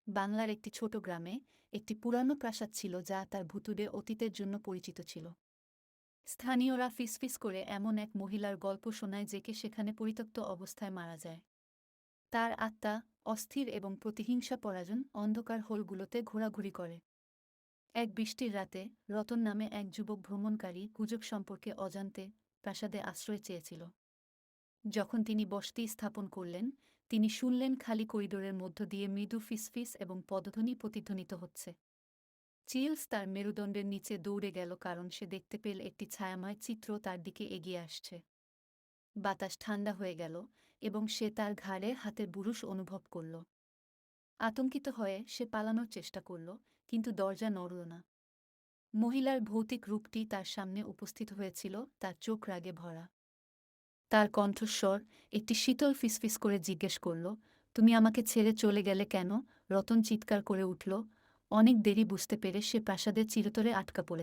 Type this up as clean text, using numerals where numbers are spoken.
বাংলার একটি ছোট গ্রামে একটি পুরানো প্রাসাদ ছিল যা তার ভুতুড়ে অতীতের জন্য পরিচিত ছিল। স্থানীয়রা ফিসফিস করে এমন এক মহিলার গল্প শোনায় যে সেখানে পরিত্যক্ত অবস্থায় মারা যায়। তার আত্মা অস্থির এবং প্রতিহিংসা পরায়ণ অন্ধকার হোলগুলোতে ঘোরাঘুরি করে। এক বৃষ্টির রাতে রতন নামে এক যুবক ভ্রমণকারী গুজব সম্পর্কে অজান্তে প্রাসাদে আশ্রয় চেয়েছিল। যখন তিনি বসতি স্থাপন করলেন, তিনি শুনলেন খালি করিডোরের মধ্য দিয়ে মৃদু ফিসফিস এবং পদধ্বনি প্রতিধ্বনিত হচ্ছে। চিলস তার মেরুদণ্ডের নিচে দৌড়ে গেল, কারণ সে দেখতে পেল একটি ছায়াময় চিত্র তার দিকে এগিয়ে আসছে। বাতাস ঠান্ডা হয়ে গেল এবং সে তার ঘাড়ে হাতের বুরুষ অনুভব করল। আতঙ্কিত হয়ে সে পালানোর চেষ্টা করল, কিন্তু দরজা নড়ল না। মহিলার ভৌতিক রূপটি তার সামনে উপস্থিত হয়েছিল, তার চোখ রাগে ভরা। তার কণ্ঠস্বর একটি শীতল ফিসফিস করে জিজ্ঞেস করল, তুমি আমাকে ছেড়ে চলে গেলে কেন? রতন চিৎকার করে উঠল। অনেক দেরি বুঝতে পেরে সে প্রাসাদের চিরতরে আটকা পড়ে।